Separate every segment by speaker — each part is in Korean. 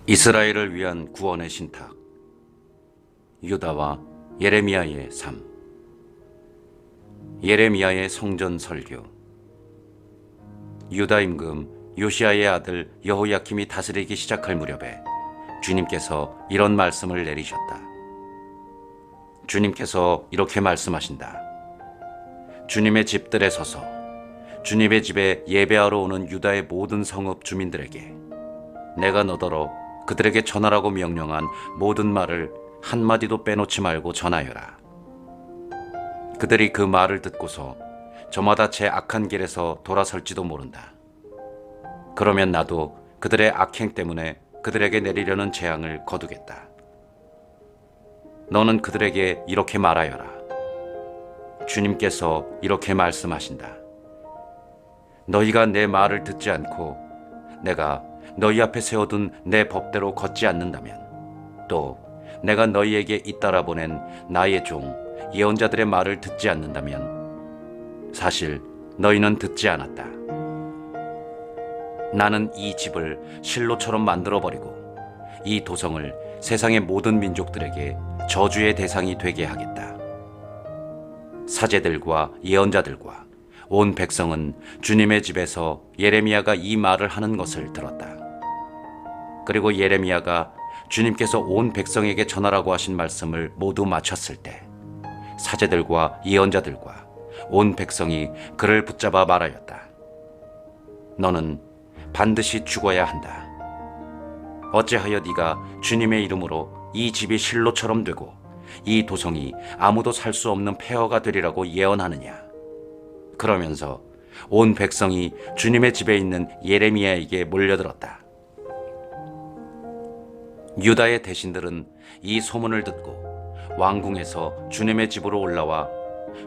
Speaker 1: 이스라엘을 위한 구원의 신탁. 유다와 예레미야의 삶. 예레미야의 성전 설교. 유다 임금 요시야의 아들 여호야킴이 다스리기 시작할 무렵에 주님께서 이런 말씀을 내리셨다. 주님께서 이렇게 말씀하신다. 주님의 집들에 서서 주님의 집에 예배하러 오는 유다의 모든 성읍 주민들에게 내가 너더러 그들에게 전하라고 명령한 모든 말을 한마디도 빼놓지 말고 전하여라. 그들이 그 말을 듣고서 저마다 제 악한 길에서 돌아설지도 모른다. 그러면 나도 그들의 악행 때문에 그들에게 내리려는 재앙을 거두겠다. 너는 그들에게 이렇게 말하여라. 주님께서 이렇게 말씀하신다. 너희가 내 말을 듣지 않고 내가 너희 앞에 세워둔 내 법대로 걷지 않는다면, 또 내가 너희에게 잇따라 보낸 나의 종 예언자들의 말을 듣지 않는다면 사실 너희는 듣지 않았다. 나는 이 집을 실로처럼 만들어버리고 이 도성을 세상의 모든 민족들에게 저주의 대상이 되게 하겠다. 사제들과 예언자들과 온 백성은 주님의 집에서 예레미야가 이 말을 하는 것을 들었다. 그리고 예레미야가 주님께서 온 백성에게 전하라고 하신 말씀을 모두 마쳤을 때 사제들과 예언자들과 온 백성이 그를 붙잡아 말하였다. 너는 반드시 죽어야 한다. 어찌하여 네가 주님의 이름으로 이 집이 실로처럼 되고 이 도성이 아무도 살 수 없는 폐허가 되리라고 예언하느냐. 그러면서 온 백성이 주님의 집에 있는 예레미야에게 몰려들었다. 유다의 대신들은 이 소문을 듣고 왕궁에서 주님의 집으로 올라와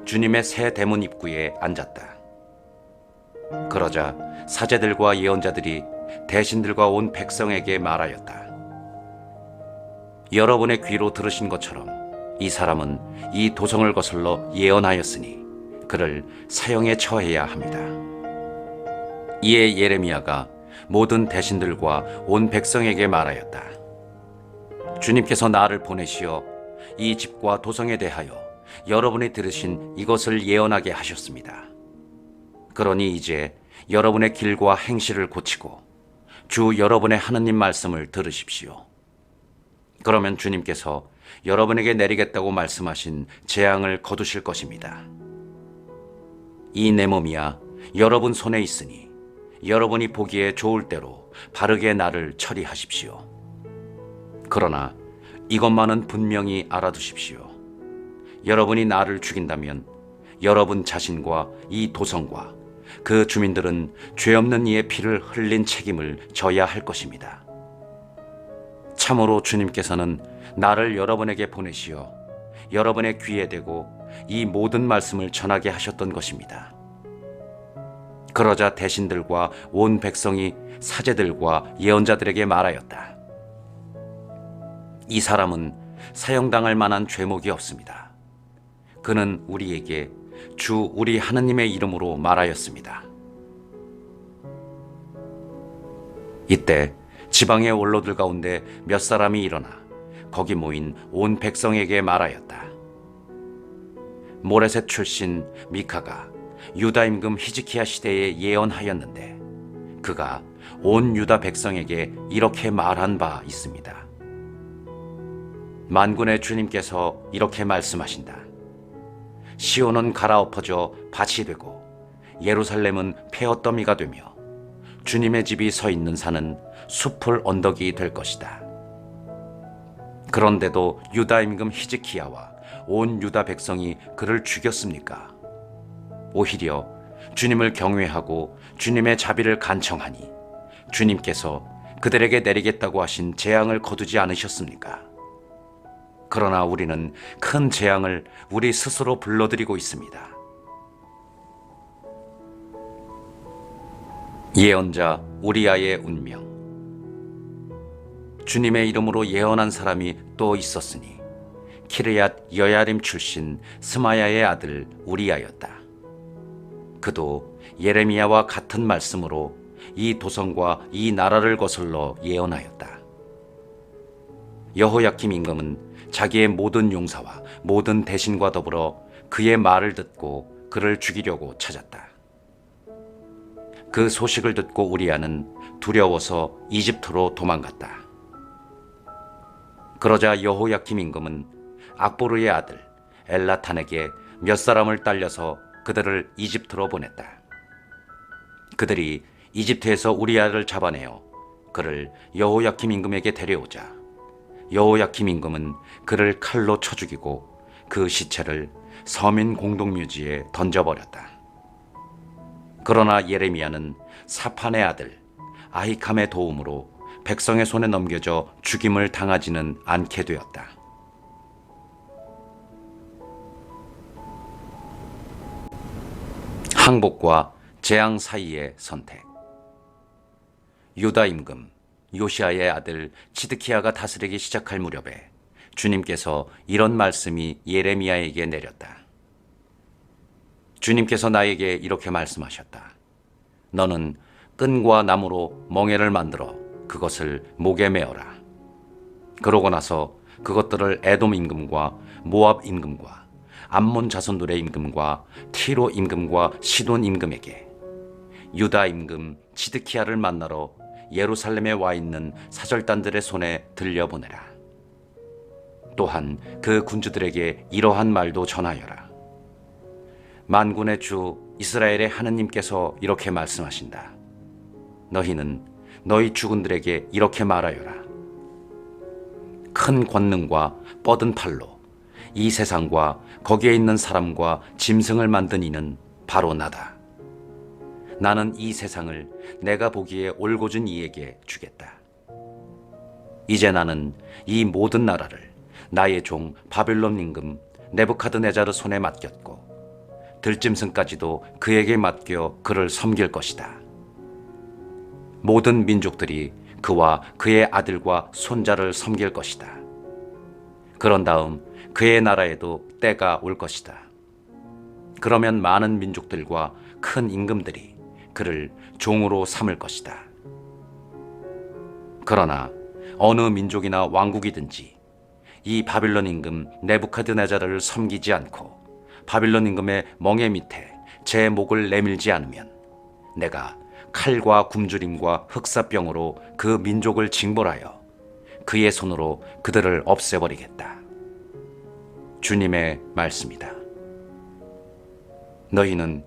Speaker 1: 주님의 새 대문 입구에 앉았다. 그러자 사제들과 예언자들이 대신들과 온 백성에게 말하였다. 여러분의 귀로 들으신 것처럼 이 사람은 이 도성을 거슬러 예언하였으니 그를 사형에 처해야 합니다. 이에 예레미야가 모든 대신들과 온 백성에게 말하였다. 주님께서 나를 보내시어 이 집과 도성에 대하여 여러분이 들으신 이것을 예언하게 하셨습니다. 그러니 이제 여러분의 길과 행실을 고치고 주 여러분의 하느님 말씀을 들으십시오. 그러면 주님께서 여러분에게 내리겠다고 말씀하신 재앙을 거두실 것입니다. 이 내 몸이야 여러분 손에 있으니 여러분이 보기에 좋을 대로 바르게 나를 처리하십시오. 그러나 이것만은 분명히 알아두십시오. 여러분이 나를 죽인다면 여러분 자신과 이 도성과 그 주민들은 죄 없는 이의 피를 흘린 책임을 져야 할 것입니다. 참으로 주님께서는 나를 여러분에게 보내시어 여러분의 귀에 대고 이 모든 말씀을 전하게 하셨던 것입니다. 그러자 대신들과 온 백성이 사제들과 예언자들에게 말하였다. 이 사람은 사형당할 만한 죄목이 없습니다. 그는 우리에게 주 우리 하느님의 이름으로 말하였습니다. 이때 지방의 원로들 가운데 몇 사람이 일어나 거기 모인 온 백성에게 말하였다. 모레셋 출신 미카가 유다 임금 히즈키야 시대에 예언하였는데 그가 온 유다 백성에게 이렇게 말한 바 있습니다. 만군의 주님께서 이렇게 말씀하신다. 시온은 갈아엎어져 밭이 되고 예루살렘은 폐허더미가 되며 주님의 집이 서 있는 산은 숲풀 언덕이 될 것이다. 그런데도 유다 임금 히즈키야와 온 유다 백성이 그를 죽였습니까? 오히려 주님을 경외하고 주님의 자비를 간청하니 주님께서 그들에게 내리겠다고 하신 재앙을 거두지 않으셨습니까? 그러나 우리는 큰 재앙을 우리 스스로 불러들이고 있습니다. 예언자 우리아의 운명. 주님의 이름으로 예언한 사람이 또 있었으니 키르얏 여야림 출신 스마야의 아들 우리아였다. 그도 예레미야와 같은 말씀으로 이 도성과 이 나라를 거슬러 예언하였다. 여호야킴 임금은 자기의 모든 용사와 모든 대신과 더불어 그의 말을 듣고 그를 죽이려고 찾았다. 그 소식을 듣고 우리아는 두려워서 이집트로 도망갔다. 그러자 여호야킴 임금은 악보르의 아들 엘라탄에게 몇 사람을 딸려서 그들을 이집트로 보냈다. 그들이 이집트에서 우리아를 잡아내어 그를 여호야킴 임금에게 데려오자 여호야킴 임금은 그를 칼로 쳐 죽이고 그 시체를 서민 공동묘지에 던져버렸다. 그러나 예레미야는 사판의 아들 아히캄의 도움으로 백성의 손에 넘겨져 죽임을 당하지는 않게 되었다. 항복과 재앙 사이의 선택. 유다 임금 요시아의 아들 치드키야가 다스리기 시작할 무렵에 주님께서 이런 말씀이 예레미야에게 내렸다. 주님께서 나에게 이렇게 말씀하셨다. 너는 끈과 나무로 멍에를 만들어 그것을 목에 메어라. 그러고 나서 그것들을 에돔 임금과 모압 임금과 암몬 자손들의 임금과 티로 임금과 시돈 임금에게 유다 임금 치드키야를 만나러 예루살렘에 와 있는 사절단들의 손에 들려보내라. 또한 그 군주들에게 이러한 말도 전하여라. 만군의 주 이스라엘의 하느님께서 이렇게 말씀하신다. 너희는 너희 주군들에게 이렇게 말하여라. 큰 권능과 뻗은 팔로 이 세상과 거기에 있는 사람과 짐승을 만든 이는 바로 나다. 나는 이 세상을 내가 보기에 올곧은 이에게 주겠다. 이제 나는 이 모든 나라를 나의 종 바빌론 임금 네부카드네자르 손에 맡겼고 들짐승까지도 그에게 맡겨 그를 섬길 것이다. 모든 민족들이 그와 그의 아들과 손자를 섬길 것이다. 그런 다음 그의 나라에도 때가 올 것이다. 그러면 많은 민족들과 큰 임금들이 그를 종으로 삼을 것이다. 그러나 어느 민족이나 왕국이든지 이 바빌론 임금 네부카드네자르를 섬기지 않고 바빌론 임금의 멍에 밑에 제 목을 내밀지 않으면 내가 칼과 굶주림과 흑사병으로 그 민족을 징벌하여 그의 손으로 그들을 없애버리겠다. 주님의 말씀이다. 너희는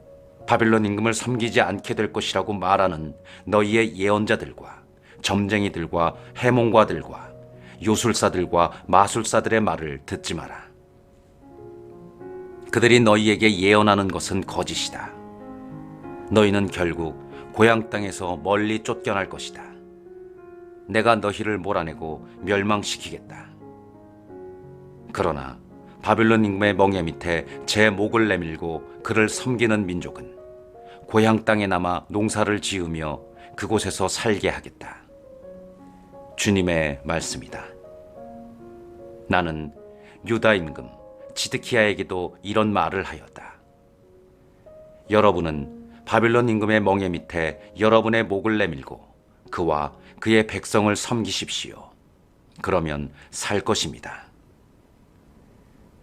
Speaker 1: 바빌론 임금을 섬기지 않게 될 것이라고 말하는 너희의 예언자들과 점쟁이들과 해몽가들과 요술사들과 마술사들의 말을 듣지 마라. 그들이 너희에게 예언하는 것은 거짓이다. 너희는 결국 고향 땅에서 멀리 쫓겨날 것이다. 내가 너희를 몰아내고 멸망시키겠다. 그러나 바빌론 임금의 멍에 밑에 제 목을 내밀고 그를 섬기는 민족은 고향 땅에 남아 농사를 지으며 그곳에서 살게 하겠다. 주님의 말씀이다. 나는 유다 임금 치드키야에게도 이런 말을 하였다. 여러분은 바빌론 임금의 멍에 밑에 여러분의 목을 내밀고 그와 그의 백성을 섬기십시오. 그러면 살 것입니다.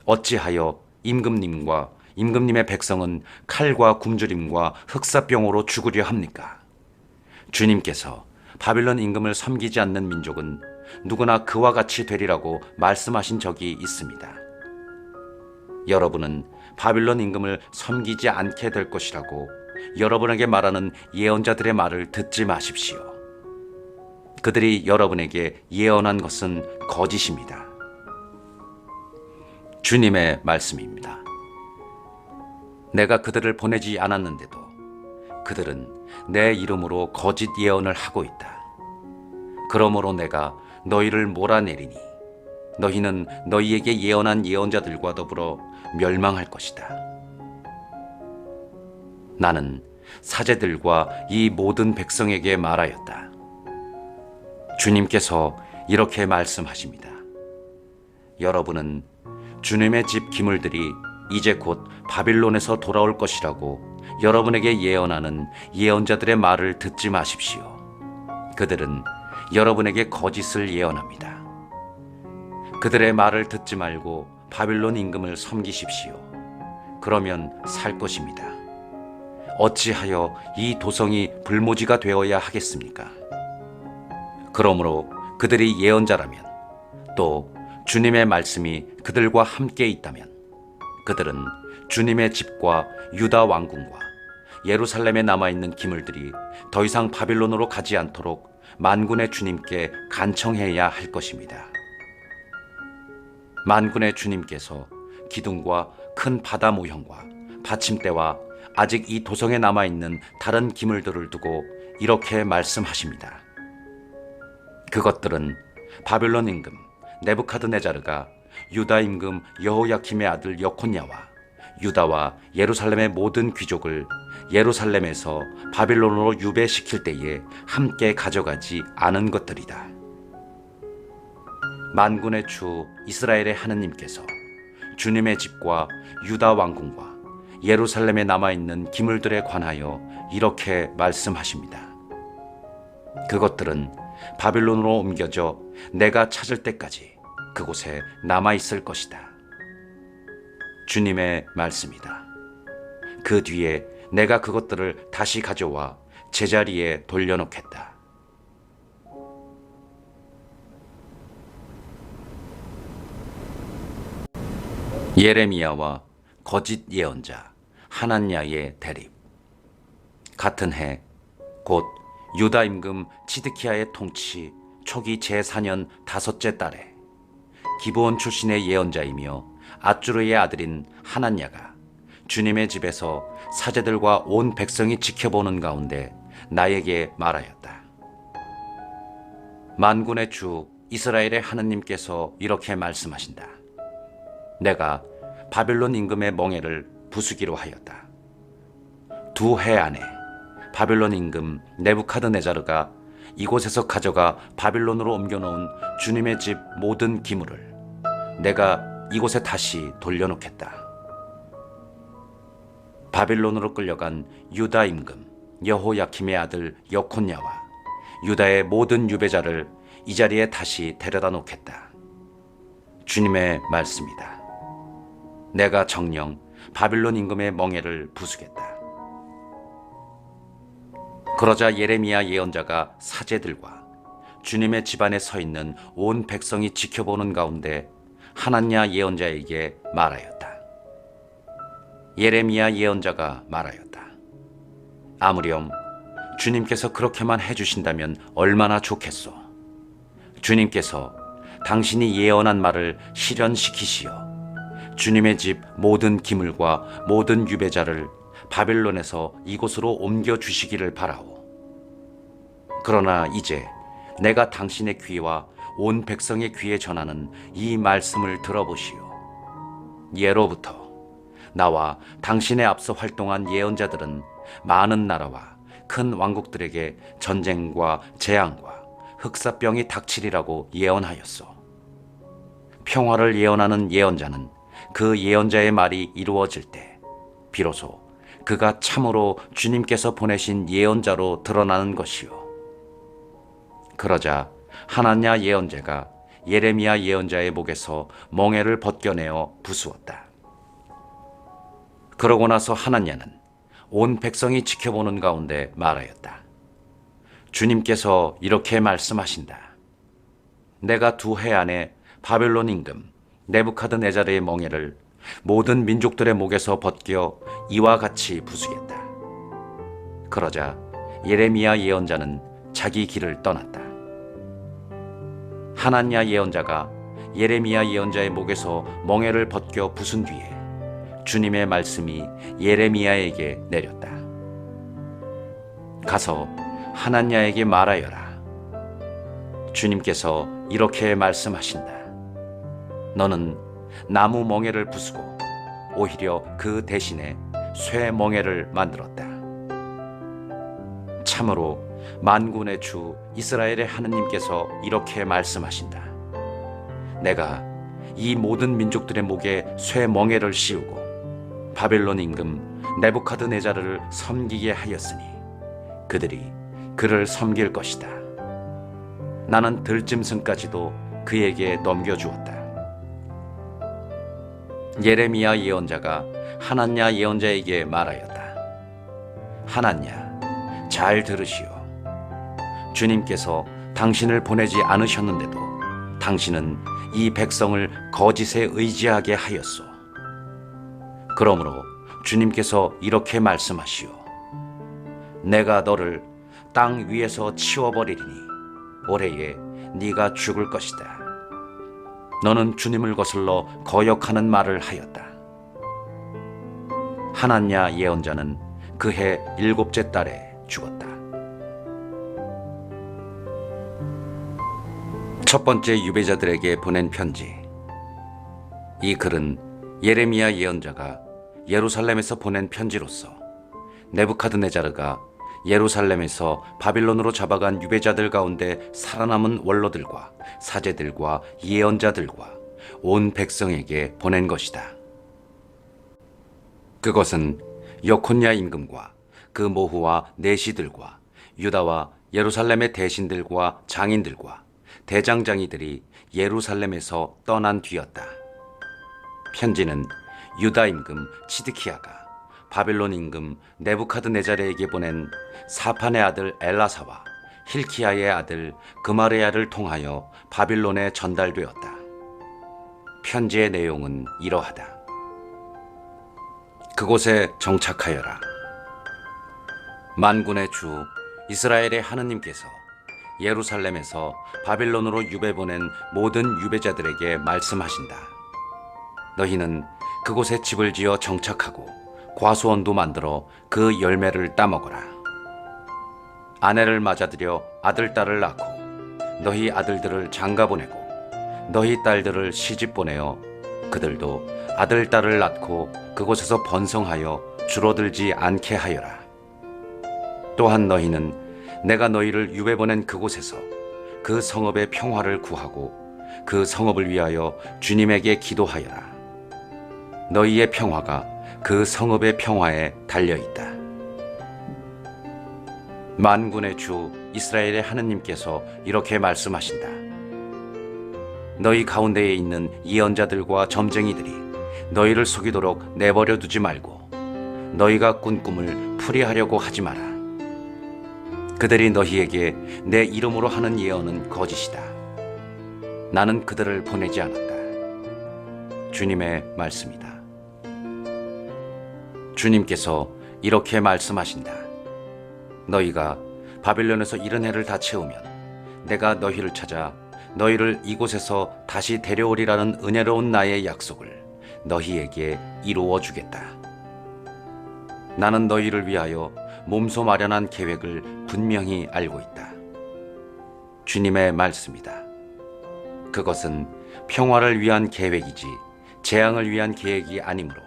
Speaker 1: 어찌하여 임금님과 임금님의 백성은 칼과 굶주림과 흑사병으로 죽으려 합니까? 주님께서 바빌론 임금을 섬기지 않는 민족은 누구나 그와 같이 되리라고 말씀하신 적이 있습니다. 여러분은 바빌론 임금을 섬기지 않게 될 것이라고 여러분에게 말하는 예언자들의 말을 듣지 마십시오. 그들이 여러분에게 예언한 것은 거짓입니다. 주님의 말씀입니다. 내가 그들을 보내지 않았는데도 그들은 내 이름으로 거짓 예언을 하고 있다. 그러므로 내가 너희를 몰아내리니 너희는 너희에게 예언한 예언자들과 더불어 멸망할 것이다. 나는 사제들과 이 모든 백성에게 말하였다. 주님께서 이렇게 말씀하십니다. 여러분은 주님의 집 기물들이 이제 곧 바빌론에서 돌아올 것이라고 여러분에게 예언하는 예언자들의 말을 듣지 마십시오. 그들은 여러분에게 거짓을 예언합니다. 그들의 말을 듣지 말고 바빌론 임금을 섬기십시오. 그러면 살 것입니다. 어찌하여 이 도성이 불모지가 되어야 하겠습니까? 그러므로 그들이 예언자라면, 또 주님의 말씀이 그들과 함께 있다면 그들은 주님의 집과 유다 왕궁과 예루살렘에 남아있는 기물들이 더 이상 바빌론으로 가지 않도록 만군의 주님께 간청해야 할 것입니다. 만군의 주님께서 기둥과 큰 바다 모형과 받침대와 아직 이 도성에 남아있는 다른 기물들을 두고 이렇게 말씀하십니다. 그것들은 바빌론 임금 네부카드네자르가 유다 임금 여호야킴의 아들 여콘야와 유다와 예루살렘의 모든 귀족을 예루살렘에서 바빌론으로 유배시킬 때에 함께 가져가지 않은 것들이다. 만군의 주 이스라엘의 하느님께서 주님의 집과 유다 왕궁과 예루살렘에 남아있는 기물들에 관하여 이렇게 말씀하십니다. 그것들은 바빌론으로 옮겨져 내가 찾을 때까지 그곳에 남아있을 것이다. 주님의 말씀이다. 그 뒤에 내가 그것들을 다시 가져와 제자리에 돌려놓겠다. 예레미야와 거짓 예언자 하난야의 대립. 같은 해 곧 유다 임금 치드키야의 통치 초기 제4년 5째 달에 기브온 출신의 예언자이며 앗주르의 아들인 하난야가 주님의 집에서 사제들과 온 백성이 지켜보는 가운데 나에게 말하였다. 만군의 주 이스라엘의 하느님께서 이렇게 말씀하신다. 내가 바빌론 임금의 멍에를 부수기로 하였다. 2해 안에 바빌론 임금 네부카드네자르가 이곳에서 가져가 바빌론으로 옮겨놓은 주님의 집 모든 기물을 내가 이곳에 다시 돌려놓겠다. 바빌론으로 끌려간 유다 임금 여호야킴의 아들 여콘야와 유다의 모든 유배자를 이 자리에 다시 데려다 놓겠다. 주님의 말씀이다. 내가 정녕 바빌론 임금의 멍에를 부수겠다. 그러자 예레미야 예언자가 사제들과 주님의 집안에 서 있는 온 백성이 지켜보는 가운데 하난야 예언자에게 말하였다. 예레미야 예언자가 말하였다. 아무렴 주님께서 그렇게만 해주신다면 얼마나 좋겠소. 주님께서 당신이 예언한 말을 실현시키시어 주님의 집 모든 기물과 모든 유배자를 바벨론에서 이곳으로 옮겨주시기를 바라오. 그러나 이제 내가 당신의 귀와 온 백성의 귀에 전하는 이 말씀을 들어보시오. 예로부터 나와 당신의 앞서 활동한 예언자들은 많은 나라와 큰 왕국들에게 전쟁과 재앙과 흑사병이 닥치리라고 예언하였소. 평화를 예언하는 예언자는 그 예언자의 말이 이루어질 때 비로소 그가 참으로 주님께서 보내신 예언자로 드러나는 것이요. 그러자 하난야 예언자가 예레미야 예언자의 목에서 멍에를 벗겨내어 부수었다. 그러고 나서 하난야는 온 백성이 지켜보는 가운데 말하였다. 주님께서 이렇게 말씀하신다. 내가 2해 안에 바벨론 임금 네부카드네자르의 멍에를 모든 민족들의 목에서 벗겨 이와 같이 부수겠다. 그러자 예레미야 예언자는 자기 길을 떠났다. 하난야 예언자가 예레미야 예언자의 목에서 멍에를 벗겨 부순 뒤에 주님의 말씀이 예레미야에게 내렸다. 가서 하난야에게 말하여라. 주님께서 이렇게 말씀하신다. 너는 나무 멍에를 부수고 오히려 그 대신에 쇠 멍에를 만들었다. 참으로 만군의 주 이스라엘의 하느님께서 이렇게 말씀하신다. 내가 이 모든 민족들의 목에 쇠 멍에를 씌우고 바벨론 임금 네부카드네자르를 섬기게 하였으니 그들이 그를 섬길 것이다. 나는 들짐승까지도 그에게 넘겨주었다. 예레미야 예언자가 하나냐 예언자에게 말하였다. 하나냐, 잘 들으시오. 주님께서 당신을 보내지 않으셨는데도 당신은 이 백성을 거짓에 의지하게 하였소. 그러므로 주님께서 이렇게 말씀하시오. 내가 너를 땅 위에서 치워버리리니 올해에 네가 죽을 것이다. 너는 주님을 거슬러 거역하는 말을 하였다. 하나냐 예언자는 그해 7째 달에 죽었다. 첫 번째 유배자들에게 보낸 편지. 이 글은 예레미야 예언자가 예루살렘에서 보낸 편지로서 네부카드네자르가 예루살렘에서 바빌론으로 잡아간 유배자들 가운데 살아남은 원로들과 사제들과 예언자들과 온 백성에게 보낸 것이다. 그것은 여콘야 임금과 그 모후와 내시들과 유다와 예루살렘의 대신들과 장인들과 대장장이들이 예루살렘에서 떠난 뒤였다. 편지는 유다 임금 치드키야가 바빌론 임금 네부카드네자르에게 보낸 사판의 아들 엘라사와 힐키야의 아들 그마르야를 통하여 바빌론에 전달되었다. 편지의 내용은 이러하다. 그곳에 정착하여라. 만군의 주 이스라엘의 하느님께서 예루살렘에서 바빌론으로 유배 보낸 모든 유배자들에게 말씀하신다. 너희는 그곳에 집을 지어 정착하고 과수원도 만들어 그 열매를 따먹어라. 아내를 맞아들여 아들, 딸을 낳고 너희 아들들을 장가보내고 너희 딸들을 시집보내어 그들도 아들, 딸을 낳고 그곳에서 번성하여 줄어들지 않게 하여라. 또한 너희는 내가 너희를 유배 보낸 그곳에서 그 성읍의 평화를 구하고 그 성읍을 위하여 주님에게 기도하여라. 너희의 평화가 그 성읍의 평화에 달려있다. 만군의 주 이스라엘의 하느님께서 이렇게 말씀하신다. 너희 가운데에 있는 예언자들과 점쟁이들이 너희를 속이도록 내버려 두지 말고 너희가 꾼 꿈을 풀이하려고 하지 마라. 그들이 너희에게 내 이름으로 하는 예언은 거짓이다. 나는 그들을 보내지 않았다. 주님의 말씀이다. 주님께서 이렇게 말씀하신다. 너희가 바빌론에서 70해를 다 채우면 내가 너희를 찾아 너희를 이곳에서 다시 데려오리라는 은혜로운 나의 약속을 너희에게 이루어 주겠다. 나는 너희를 위하여 몸소 마련한 계획을 분명히 알고 있다. 주님의 말씀이다. 그것은 평화를 위한 계획이지 재앙을 위한 계획이 아니므로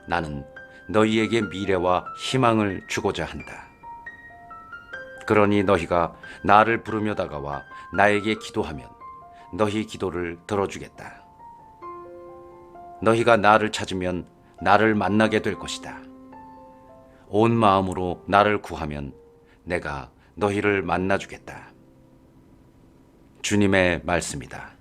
Speaker 1: 나는 너희에게 미래와 희망을 주고자 한다. 그러니 너희가 나를 부르며 다가와 나에게 기도하면 너희 기도를 들어주겠다. 너희가 나를 찾으면 나를 만나게 될 것이다. 온 마음으로 나를 구하면 내가 너희를 만나주겠다. 주님의 말씀이다.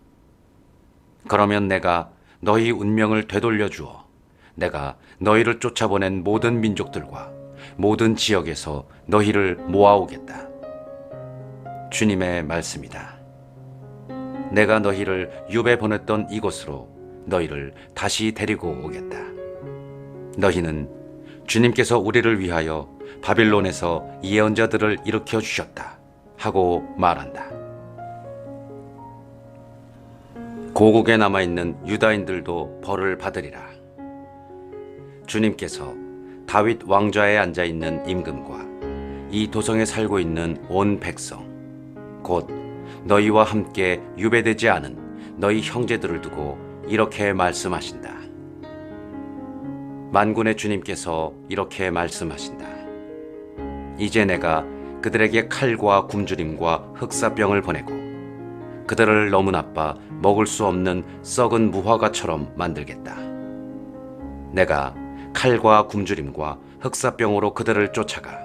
Speaker 1: 그러면 내가 너희 운명을 되돌려 주어 내가 너희를 쫓아보낸 모든 민족들과 모든 지역에서 너희를 모아오겠다. 주님의 말씀이다. 내가 너희를 유배 보냈던 이곳으로 너희를 다시 데리고 오겠다. 너희는 주님께서 우리를 위하여 바빌론에서 예언자들을 일으켜 주셨다 하고 말한다. 고국에 남아있는 유다인들도 벌을 받으리라. 주님께서 다윗 왕좌에 앉아있는 임금과 이 도성에 살고 있는 온 백성 곧 너희와 함께 유배되지 않은 너희 형제들을 두고 이렇게 말씀하신다. 만군의 주님께서 이렇게 말씀하신다. 이제 내가 그들에게 칼과 굶주림과 흑사병을 보내고 그들을 너무 나빠 먹을 수 없는 썩은 무화과처럼 만들겠다. 내가 칼과 굶주림과 흑사병으로 그들을 쫓아가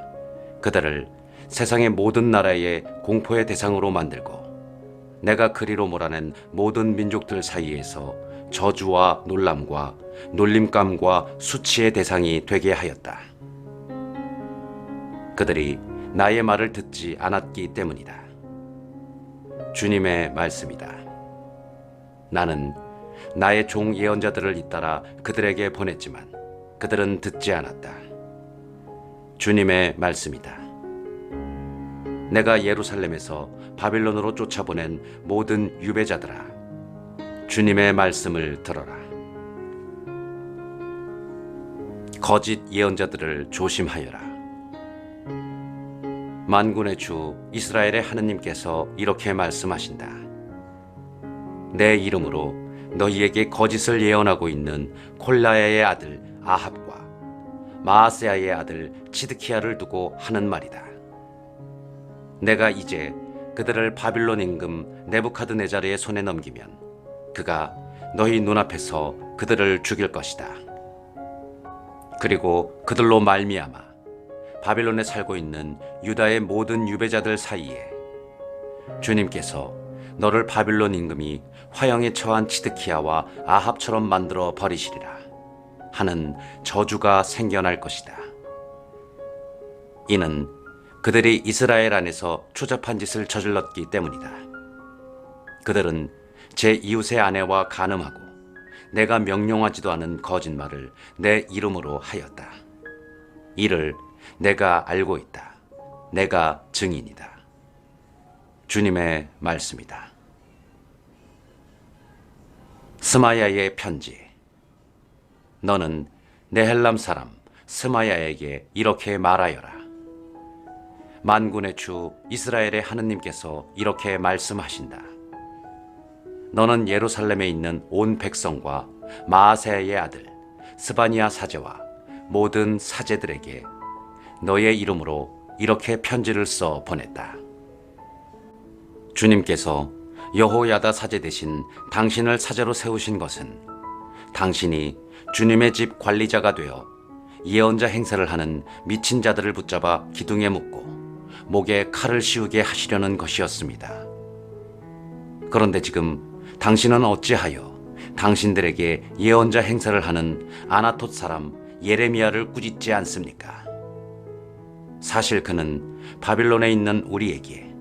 Speaker 1: 그들을 세상의 모든 나라의 공포의 대상으로 만들고 내가 그리로 몰아낸 모든 민족들 사이에서 저주와 놀람과 놀림감과 수치의 대상이 되게 하였다. 그들이 나의 말을 듣지 않았기 때문이다. 주님의 말씀이다. 나는 나의 종 예언자들을 잇따라 그들에게 보냈지만 그들은 듣지 않았다. 주님의 말씀이다. 내가 예루살렘에서 바빌론으로 쫓아보낸 모든 유배자들아, 주님의 말씀을 들어라. 거짓 예언자들을 조심하여라. 만군의 주 이스라엘의 하느님께서 이렇게 말씀하신다. 내 이름으로 너희에게 거짓을 예언하고 있는 콜라야의 아들 아합과 마아세야의 아들 치드키야를 두고 하는 말이다. 내가 이제 그들을 바빌론 임금 네부카드네자르의 손에 넘기면 그가 너희 눈앞에서 그들을 죽일 것이다. 그리고 그들로 말미암아 바빌론에 살고 있는 유다의 모든 유배자들 사이에 주님께서 너를 바빌론 임금이 화형에 처한 치드키야와 아합처럼 만들어 버리시리라 하는 저주가 생겨날 것이다. 이는 그들이 이스라엘 안에서 추잡한 짓을 저질렀기 때문이다. 그들은 제 이웃의 아내와 간음하고 내가 명령하지도 않은 거짓말을 내 이름으로 하였다. 이를 내가 알고 있다. 내가 증인이다. 주님의 말씀이다. 스마야의 편지. 너는 네헬람 사람 스마야에게 이렇게 말하여라. 만군의 주 이스라엘의 하느님께서 이렇게 말씀하신다. 너는 예루살렘에 있는 온 백성과 마아세야의 아들 스바냐 사제와 모든 사제들에게 너의 이름으로 이렇게 편지를 써 보냈다. 주님께서 여호야다 사제 대신 당신을 사제로 세우신 것은 당신이 주님의 집 관리자가 되어 예언자 행세를 하는 미친 자들을 붙잡아 기둥에 묶고 목에 칼을 씌우게 하시려는 것이었습니다. 그런데 지금 당신은 어찌하여 당신들에게 예언자 행세를 하는 아나톳 사람 예레미야를 꾸짖지 않습니까? 사실 그는 바빌론에 있는 우리에게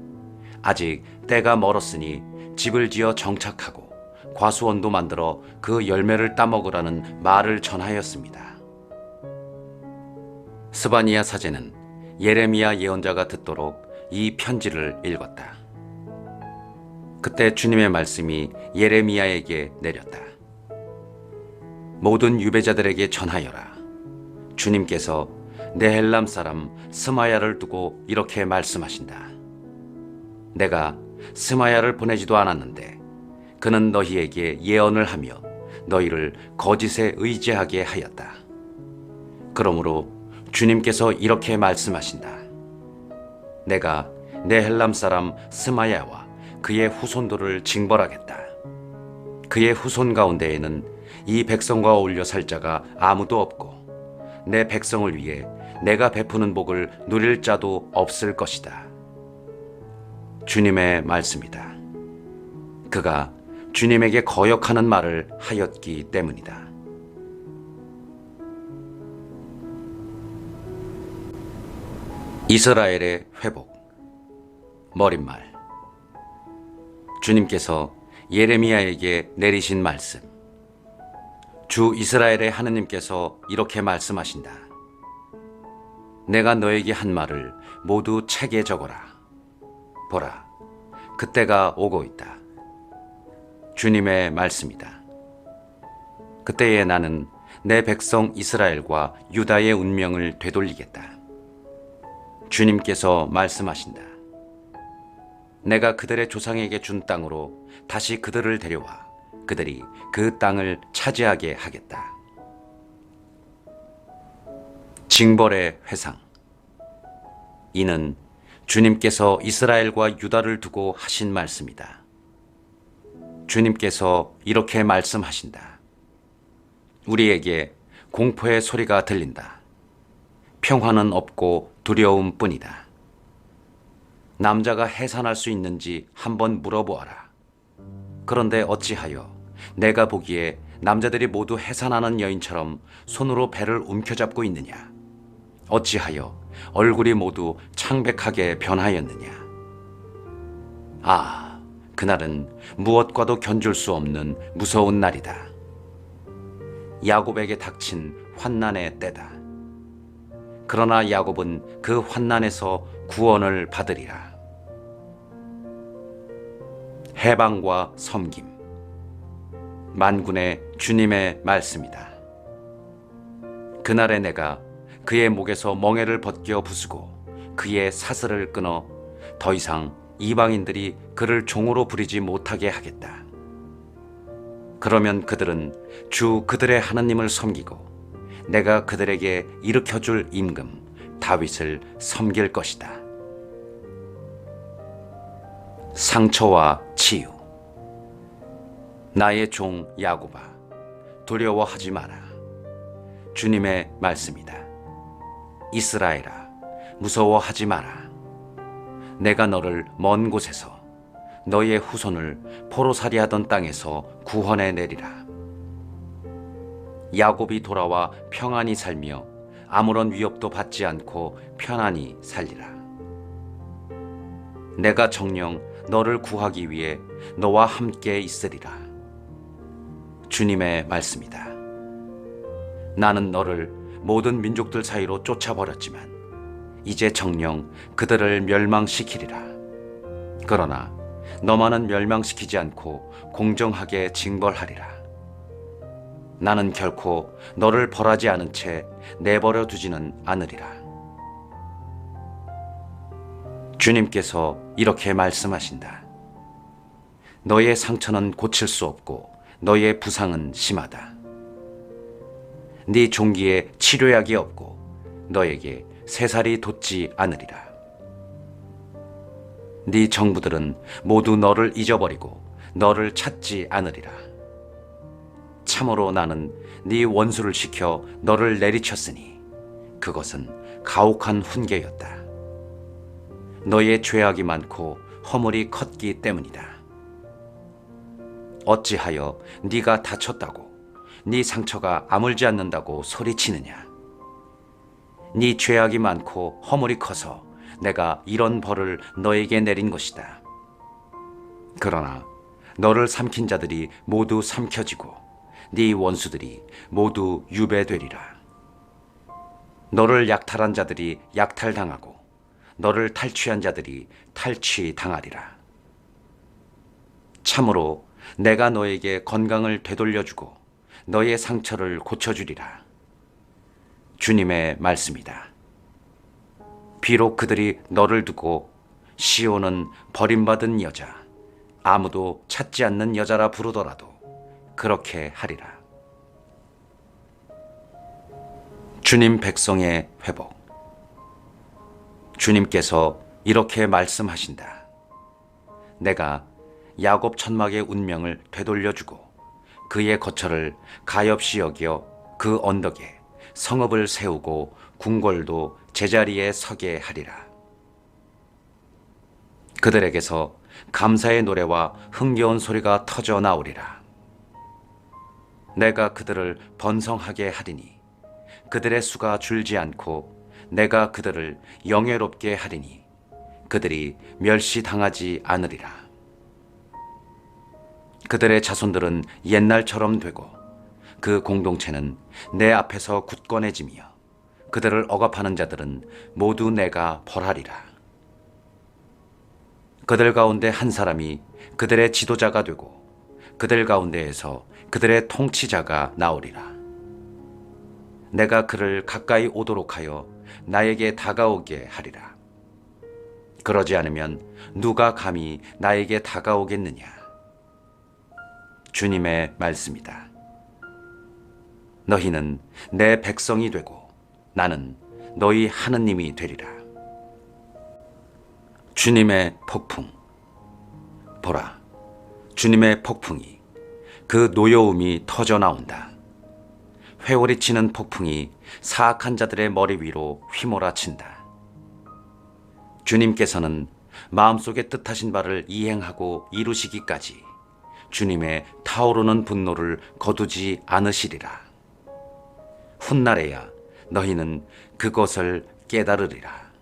Speaker 1: 아직 때가 멀었으니 집을 지어 정착하고 과수원도 만들어 그 열매를 따먹으라는 말을 전하였습니다. 스바니야 사제는 예레미야 예언자가 듣도록 이 편지를 읽었다. 그때 주님의 말씀이 예레미야에게 내렸다. 모든 유배자들에게 전하여라. 주님께서 네헬람 사람 스마야를 두고 이렇게 말씀하신다. 내가 스마야를 보내지도 않았는데 그는 너희에게 예언을 하며 너희를 거짓에 의지하게 하였다. 그러므로 주님께서 이렇게 말씀하신다. 내가 네헬람 사람 스마야와 그의 후손들을 징벌하겠다. 그의 후손 가운데에는 이 백성과 어울려 살 자가 아무도 없고 내 백성을 위해 내가 베푸는 복을 누릴 자도 없을 것이다. 주님의 말씀이다. 그가 주님에게 거역하는 말을 하였기 때문이다. 이스라엘의 회복. 머릿말. 주님께서 예레미야에게 내리신 말씀. 주 이스라엘의 하느님께서 이렇게 말씀하신다. 내가 너에게 한 말을 모두 책에 적어라. 보라, 그때가 오고 있다. 주님의 말씀이다. 그때에 나는 내 백성 이스라엘과 유다의 운명을 되돌리겠다. 주님께서 말씀하신다. 내가 그들의 조상에게 준 땅으로 다시 그들을 데려와 그들이 그 땅을 차지하게 하겠다. 징벌의 회상. 이는 주님께서 이스라엘과 유다를 두고 하신 말씀이다. 주님께서 이렇게 말씀하신다. 우리에게 공포의 소리가 들린다. 평화는 없고 두려움뿐이다. 남자가 해산할 수 있는지 한번 물어보아라. 그런데 어찌하여 내가 보기에 남자들이 모두 해산하는 여인처럼 손으로 배를 움켜잡고 있느냐? 어찌하여 얼굴이 모두 창백하게 변하였느냐? 아, 그날은 무엇과도 견줄 수 없는 무서운 날이다. 야곱에게 닥친 환난의 때다. 그러나 야곱은 그 환난에서 구원을 받으리라. 해방과 섬김. 만군의 주님의 말씀이다. 그날에 내가 그의 목에서 멍에를 벗겨 부수고 그의 사슬을 끊어 더 이상 이방인들이 그를 종으로 부리지 못하게 하겠다. 그러면 그들은 주 그들의 하나님을 섬기고 내가 그들에게 일으켜줄 임금 다윗을 섬길 것이다. 상처와 치유. 나의 종 야곱아, 두려워하지 마라. 주님의 말씀이다. 이스라엘아, 무서워하지 마라. 내가 너를 먼 곳에서 너의 후손을 포로살이 하던 땅에서 구원해 내리라. 야곱이 돌아와 평안히 살며 아무런 위협도 받지 않고 편안히 살리라. 내가 정녕 너를 구하기 위해 너와 함께 있으리라. 주님의 말씀이다. 나는 너를 모든 민족들 사이로 쫓아버렸지만 이제 정녕 그들을 멸망시키리라. 그러나 너만은 멸망시키지 않고 공정하게 징벌하리라. 나는 결코 너를 벌하지 않은 채 내버려 두지는 않으리라. 주님께서 이렇게 말씀하신다. 너의 상처는 고칠 수 없고 너의 부상은 심하다. 네 종기에 치료약이 없고 너에게 새살이 돋지 않으리라. 네 정부들은 모두 너를 잊어버리고 너를 찾지 않으리라. 참으로 나는 네 원수를 시켜 너를 내리쳤으니 그것은 가혹한 훈계였다. 너의 죄악이 많고 허물이 컸기 때문이다. 어찌하여 네가 다쳤다고 네 상처가 아물지 않는다고 소리치느냐? 네 죄악이 많고 허물이 커서 내가 이런 벌을 너에게 내린 것이다. 그러나 너를 삼킨 자들이 모두 삼켜지고 네 원수들이 모두 유배되리라. 너를 약탈한 자들이 약탈당하고 너를 탈취한 자들이 탈취당하리라. 참으로 내가 너에게 건강을 되돌려주고 너의 상처를 고쳐주리라. 주님의 말씀이다. 비록 그들이 너를 두고 시온은 버림받은 여자, 아무도 찾지 않는 여자라 부르더라도 그렇게 하리라. 주님 백성의 회복. 주님께서 이렇게 말씀하신다. 내가 야곱 천막의 운명을 되돌려주고 그의 거처를 가엾이 여겨 그 언덕에 성읍을 세우고 궁궐도 제자리에 서게 하리라. 그들에게서 감사의 노래와 흥겨운 소리가 터져 나오리라. 내가 그들을 번성하게 하리니 그들의 수가 줄지 않고 내가 그들을 영예롭게 하리니 그들이 멸시당하지 않으리라. 그들의 자손들은 옛날처럼 되고 그 공동체는 내 앞에서 굳건해지며 그들을 억압하는 자들은 모두 내가 벌하리라. 그들 가운데 한 사람이 그들의 지도자가 되고 그들 가운데에서 그들의 통치자가 나오리라. 내가 그를 가까이 오도록 하여 나에게 다가오게 하리라. 그러지 않으면 누가 감히 나에게 다가오겠느냐? 주님의 말씀이다. 너희는 내 백성이 되고 나는 너희 하느님이 되리라. 주님의 폭풍. 보라, 주님의 폭풍이 그 노여움이 터져 나온다. 회오리 치는 폭풍이 사악한 자들의 머리 위로 휘몰아친다. 주님께서는 마음속에 뜻하신 바를 이행하고 이루시기까지 주님의 타오르는 분노를 거두지 않으시리라. 훗날에야 너희는 그것을 깨달으리라.